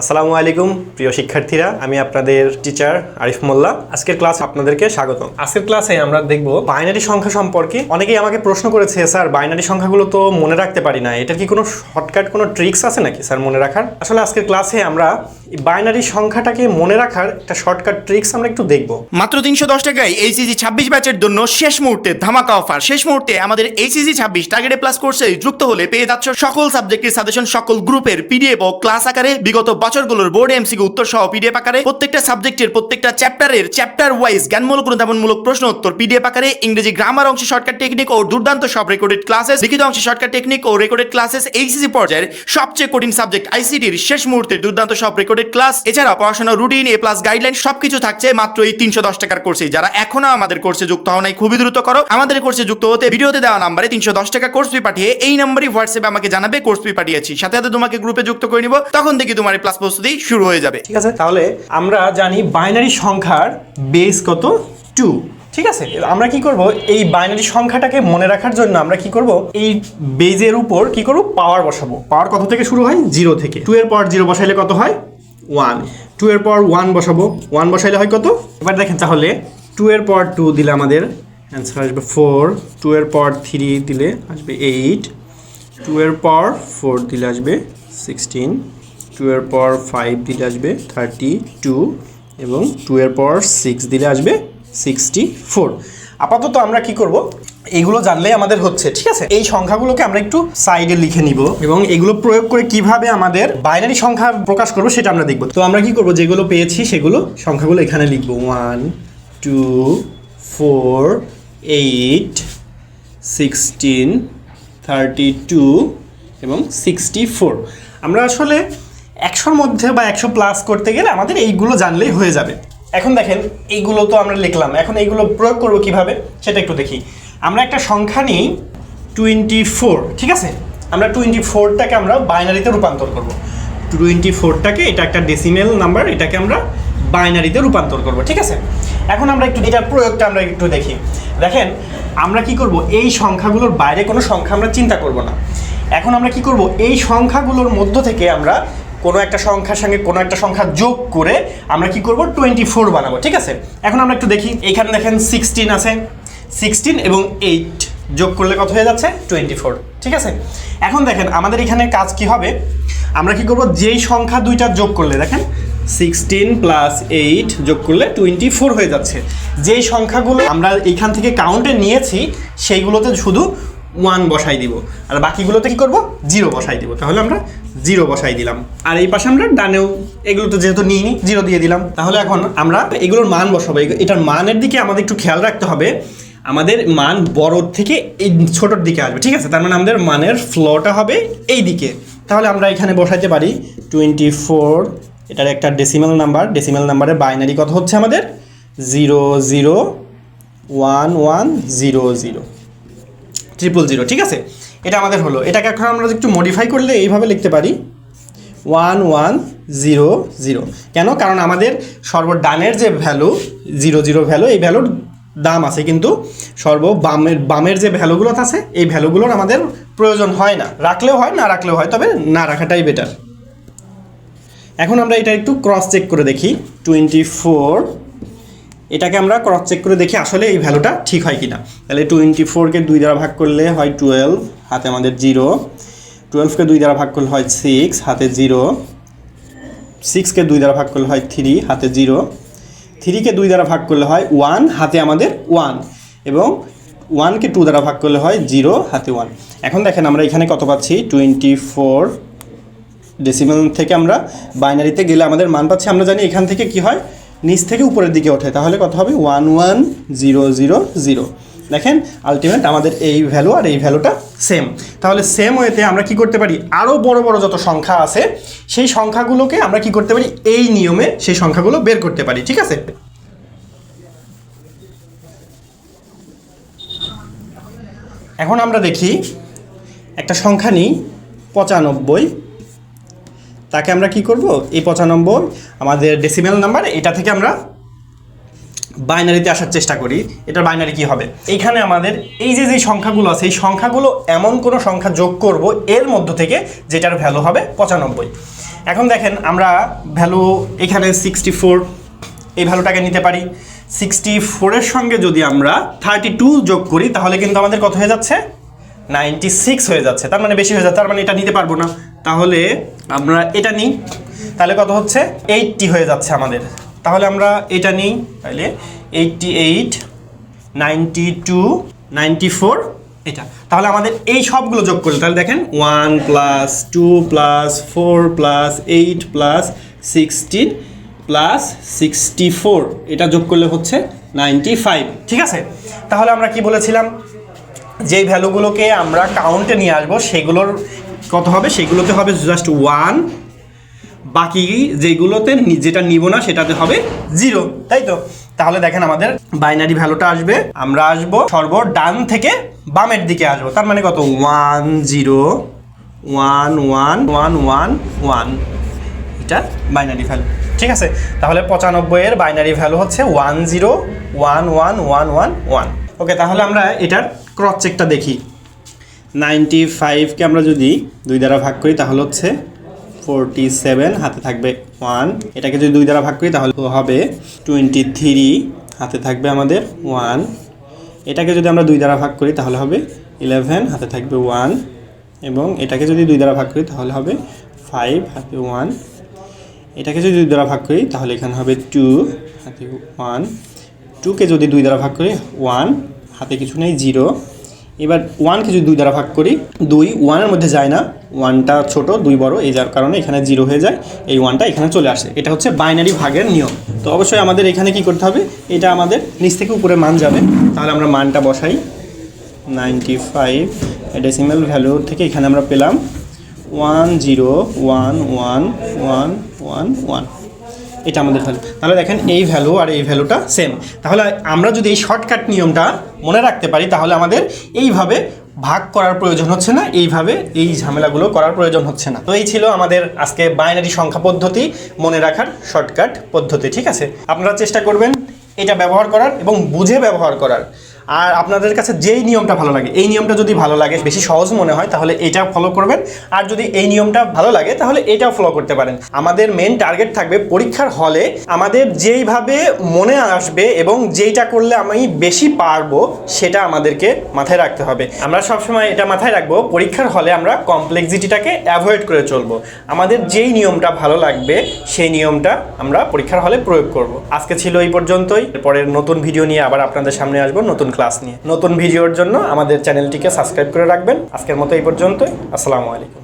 আসসালামু আলাইকুম প্রিয় শিক্ষার্থীরা, আমি আপনাদের টিচার আরিফ মোল্লা। আজকের ক্লাস আপনাদেরকে স্বাগত। আজকের ক্লাসে আমরা দেখব বাইনারি সংখ্যা সম্পর্কে। অনেকেই আমাকে প্রশ্ন করেছে, স্যার বাইনারি সংখ্যাগুলো তো মনে রাখতে পারি না, এটার কি কোনো শর্টকাট কোনো ট্রিক্স আছে নাকি স্যার মনে রাখার? আসলে আজকের ক্লাসে আমরা বাইনারি সংখ্যাটাকে মনে রাখার একটা শর্টকাট ট্রিক্স আমরা একটু দেখব। মাত্র 310 টাকায় এইচএসসি 26 ব্যাচের জন্য শেষ মুহূর্তে ধামাকা অফার। শেষ মুহূর্তে আমাদের এইচএসসি 26 টার্গেট প্লাস কোর্সে যুক্ত হলে পেয়ে যাচ্ছ সকল সাবজেক্টের সাজেশন, সকল গ্রুপের পিডিএফ ও ক্লাস আকারে, বিগত বছরগুলোর বোর্ড এমসিকিউ উত্তর সহ পিডিএফ আকারে, প্রত্যেকটা সাবজেক্টের প্রত্যেকটা চ্যাপ্টার ওয়াইজ জ্ঞানমূলক অনুধাবনমূলক প্রশ্ন উত্তর পিডিএফ আকারে, ইংরেজি গ্রামার অংশে শর্টকাট টেকনিক ও দুর্দান্ত সব রেকর্ডেড ক্লাসেস, লিখিত অংশে শর্টকাট টেকনিক ও রেকর্ডেড ক্লাসেস, এইচএসসি পর্যায়ের সবচেয়ে কঠিন সাবজেক্ট আইসিটির শেষ মুহূর্তে দুর্দান্ত সব রেকর্ডেড ক্লাস, এছাড়া পড়াশোনার রুটিন, এ প্লাস গাইডলাইন সবকিছু থাকছে মাত্র এই 310 টাকার কোর্সে। যারা এখনো আমাদের কোর্সে যুক্ত হও নাই, খুবই দ্রুত করো। আমাদের কোর্সে যুক্ত হতে ভিডিওতে দেওয়া নাম্বারে 310 টাকা কোর্স ফি পাঠিয়ে এই নাম্বারই হোয়াটসঅ্যাপে আমাকে জানাবে কোর্স ফি পাঠিয়েছি, সাথে সাথে তোমাকে গ্রুপে যুক্ত করে নিব। তখন দেখি তোমার এই প্লাস প্রস্তুতি শুরু হয়ে যাবে। ঠিক আছে, তাহলে আমরা জানি বাইনারি সংখ্যার বেস কত? 2। ঠিক আছে, আমরা কি করব, এই বাইনারি সংখ্যাটাকে মনে রাখার জন্য আমরা কি করব, এই বেজের উপর কি করব, পাওয়ার বসাবো। পাওয়ার কত থেকে শুরু হয়? 0 থেকে। 2 এর পর 0 বসাইলে কত হয়? 1। 2 এর পর 1 বসাবো, 1 বসাইলে হয় কত? এবার দেখেন, তাহলে 2 এর পর 2 দিলে আমাদের অ্যান্সার আসবে 4। 2 এর পর 3 দিলে আসবে 8। 2 এর পর 4 দিলে আসবে 16। 2 এর পর 5 দিলে আসবে 32 এবং 2 এর পর 6 দিলে আসবে 64। আপাতত আমরা কি করব, এইগুলো জানলেই আমাদের হচ্ছে। ঠিক আছে, এই সংখ্যাগুলোকে আমরা একটু সাইডে লিখে নিব এবং এগুলো প্রয়োগ করে কিভাবে আমাদের বাইনারি সংখ্যা প্রকাশ করব সেটা আমরা দেখব। তো আমরা কি করব, যেগুলো পেয়েছি সেগুলো সংখ্যাগুলো এখানে লিখব। 1 2 4 8 16 32 এবং 64। আমরা আসলে 100-র মধ্যে বা 100 প্লাস করতে গেলে আমাদের এইগুলো জানলেই হয়ে যাবে। এখন দেখেন, এইগুলো তো আমরা লিখলাম, এখন এইগুলো প্রয়োগ করব কিভাবে সেটা একটু দেখি। আমরা একটা সংখ্যা নিই 24। ঠিক আছে, আমরা 24টাকে আমরা বাইনারিতে রূপান্তর করব। 24টাকে, এটা একটা ডেসিমেল নাম্বার, এটাকে আমরা বাইনারিতে রূপান্তর করব। ঠিক আছে, এখন আমরা একটু এটার প্রয়োগটা আমরা একটু দেখি। দেখেন, আমরা কি করব, এই সংখ্যাগুলোর বাইরে কোনো সংখ্যা আমরা চিন্তা করব না। এখন আমরা কি করব, এই সংখ্যাগুলোর মধ্য থেকে আমরা কোনো একটা সংখ্যার সঙ্গে কোনো একটা সংখ্যা যোগ করে আমরা কি করব, 24 বানাবো। ঠিক আছে, এখন আমরা একটু দেখি। এইখানে দেখেন 16 আছে, 16 এবং 8 যোগ করলে কত হয়ে যাচ্ছে? 24। ঠিক আছে, এখন দেখেন আমাদের এখানে কাজ কি হবে, আমরা কি করব, যেই সংখ্যা দুইটা যোগ করলে দেখেন 16 প্লাস 8 যোগ করলে 24 হয়ে যাচ্ছে। যেই সংখ্যাগুলো আমরা এইখান থেকে কাউন্টে নিয়েছি সেইগুলোতে শুধু 1 বসাই দিব, আর বাকিগুলোতে কি করব, 0 বসাই দিব। তাহলে আমরা 0 বসাই দিলাম, আর এই পাশে আমরা ডানেও এগুলো তো যেহেতু নিইনি 0 দিয়ে দিলাম। তাহলে এখন আমরা এগুলোর মান বসাবো। এটার মানের দিকে আমাদের একটু খেয়াল রাখতে হবে, আমাদের মান বড়র থেকে এই ছোটোর দিকে আসবে। ঠিক আছে, তার মানে আমাদের মানের ফ্লোটা হবে এই দিকে। তাহলে আমরা এখানে বসাইতে পারি 24। এটার একটা ডেসিমেল নাম্বার, ডেসিমেল নাম্বারের বাইনারি কত হচ্ছে আমাদের? 0 0 1 1 0 0 0 0। ঠিক আছে, এটা আমাদের হলো। এটাকে এখন আমরা একটু মডিফাই করলে এইভাবে লিখতে পারি 1 1 0 0। কেন? কারণ আমাদের সর্বডানের যে ভ্যালু 0 0 ভ্যালু, এই ভ্যালুর দাম আছে, কিন্তু বামের যে ভ্যালুগুলো আছে এই ভ্যালুগুলোর আমাদের প্রয়োজন হয় না। রাখলেও হয়, না রাখলেও হয়, তবে না রাখাটাই বেটার। এখন আমরা এটা একটু ক্রস চেক করে দেখি। 24, এটাকে আমরা ক্রস চেক করে দেখি আসলে এই ভ্যালুটা ঠিক হয় কিনা। তাহলে 24কে 2 দ্বারা ভাগ করলে হয় 12, হাতে আমাদের 0। 12কে 2 দ্বারা ভাগ করলে হয় 6, হাতে 0। 6কে 2 দ্বারা ভাগ করলে হয় 3, হাতে 0। 3কে 2 দ্বারা ভাগ করলে হয় 1, হাতে আমাদের 1, এবং 1কে 2 দ্বারা ভাগ করলে হয় 0, হাতে 1। এখন দেখেন আমরা এখানে কত পাচ্ছি, 24 ডেসিমেল থেকে আমরা বাইনারিতে গেলে আমাদের মান পাচ্ছি। আমরা জানি এখান থেকে কি হয়, নিচ থেকে উপরের দিকে ওঠে, তাহলে কত হবে? 1 1 0 0 0। দেখেন আলটিমেট আমাদের এই ভ্যালু আর এই ভ্যালুটা সেম। তাহলে সেম ওয়েতে আমরা কি করতে পারি, আরও বড় বড় যত সংখ্যা আছে সেই সংখ্যাগুলোকে আমরা কি করতে পারি, এই নিয়মে সেই সংখ্যাগুলো বের করতে পারি। ঠিক আছে, এখন আমরা দেখি একটা সংখ্যা নিই 95। তাকে আমরা কি করব, এই 95 আমাদের ডেসিমেল নাম্বার, এটা থেকে আমরা বাইনারিতে আসার চেষ্টা করি। এটার বাইনারি কি হবে, এইখানে আমাদের এই যে সংখ্যাগুলো আছে এই সংখ্যাগুলো এমন কোনো সংখ্যা যোগ করব এর মধ্য থেকে যেটার ভ্যালু হবে 95। এখন দেখেন আমরা ভ্যালু এখানে 64 এই ভ্যালুটাকে নিতে পারি। 64-এর সঙ্গে যদি আমরা 32 যোগ করি তাহলে কিন্তু আমাদের কত হয়ে যাচ্ছে, 96 হয়ে যাচ্ছে, তার মানে বেশি হয়ে যাচ্ছে, তার মানে এটা নিতে পারবো না। তাহলে আমরা এটা নিই, তাহলে কত হচ্ছে, 80 হয়ে যাচ্ছে আমাদের। তাহলে আমরা এটা নিই, তাহলে 88, 92, 94 এটা। তাহলে আমাদের এই সবগুলো যোগ করলে তাহলে দেখেন 1 + 2 + 4 + 8 + 16 + 64 এটা যোগ করলে হচ্ছে 95। ঠিক আছে, তাহলে আমরা কি বলেছিলাম, যেই ভ্যালুগুলোকে আমরা কাউন্টে নিয়ে আসবো সেগুলোর কত হবে, সেগুলোতে হবে জাস্ট 1, বাকি যেগুলোতে যেটা নিব না সেটাতে হবে 0, তাই তো। তাহলে দেখেন আমাদের বাইনারি ভ্যালুটা আসবে, আমরা আসবো সর্ব ডান থেকে বামের দিকে আসবো, তার মানে কত 1 0 1 1 1 1 1 এটা বাইনারি ভ্যালু। ঠিক আছে, তাহলে 95-এর বাইনারি ভ্যালু হচ্ছে 1 0 1 1 1 1 1। ওকে, তাহলে আমরা এটার ক্রস চেকটা দেখি। 95-কে আমরা যদি 2 দ্বারা ভাগ করি তাহলে হচ্ছে 47, হাতে থাকবে 1। এটাকে যদি 2 দ্বারা ভাগ করি তাহলে হবে 23, হাতে থাকবে আমাদের 1। এটাকে যদি আমরা 2 দ্বারা ভাগ করি তাহলে হবে 11, হাতে থাকবে 1। এবং এটাকে যদি 2 দ্বারা ভাগ করি তাহলে হবে 5, হাতে 1। এটাকে যদি 2 দ্বারা ভাগ করি তাহলে এখানে হবে 2, হাতে 1। 2কে যদি 2 দ্বারা ভাগ করি 1, হাতে কিছু নেই 0। এবার 1কে যদি 2 দ্বারা ভাগ করি 2 1-এর মধ্যে যায় না, 1টা ছোট 2 বড়, এই যার কারণে এখানে 0 হয়ে যায়, এই 1টা এখানে চলে আসে। এটা হচ্ছে বাইনারি ভাগের নিয়ম। তো অবশ্যই আমাদের এখানে কি করতে হবে, এটা আমাদের নিচ থেকে উপরে মান যাবে, তাহলে আমরা মানটা বসাই 95 ডেসিমাল ভ্যালু থেকে এখানে আমরা পেলাম 1 0 1 1 1 1 1, এটা আমাদের ভ্যালু। তাহলে দেখেন এই ভ্যালু আর এই ভ্যালুটা সেম। তাহলে আমরা যদি এই শর্টকাট নিয়মটা মনে রাখতে পারি তাহলে আমাদের এইভাবে ভাগ করার প্রয়োজন হচ্ছে না, এইভাবে এই ঝামেলাগুলো করার প্রয়োজন হচ্ছে না। তো এই ছিল আমাদের আজকে বাইনারি সংখ্যা পদ্ধতি মনে রাখার শর্টকাট পদ্ধতি। ঠিক আছে, আপনারা চেষ্টা করবেন এটা ব্যবহার করার এবং বুঝে ব্যবহার করার। আর আপনাদের কাছে যেই নিয়মটা ভালো লাগে, এই নিয়মটা যদি ভালো লাগে, বেশি সহজ মনে হয় তাহলে এটা ফলো করবেন। আর যদি এই নিয়মটা ভালো লাগে তাহলে এটাও ফলো করতে পারেন। আমাদের মেন টার্গেট থাকবে পরীক্ষার হলে আমাদের যেইভাবে মনে আসবে এবং যেইটা করলে আমি বেশি পারবো সেটা আমাদেরকে মাথায় রাখতে হবে। আমরা সবসময় এটা মাথায় রাখবো, পরীক্ষার হলে আমরা কমপ্লেক্সিটিটাকে অ্যাভয়েড করে চলবো। আমাদের যেই নিয়মটা ভালো লাগবে সেই নিয়মটা আমরা পরীক্ষার হলে প্রয়োগ করব। আজকে ছিল এই পর্যন্তই। পরের নতুন ভিডিও নিয়ে আবার আপনাদের সামনে আসবো, নতুন ক্লাস নিয়ে। নতুন ভিডিওর জন্য আমাদের চ্যানেলটিকে সাবস্ক্রাইব করে রাখবেন। আজকের মতো এই পর্যন্তই। আসসালামু আলাইকুম।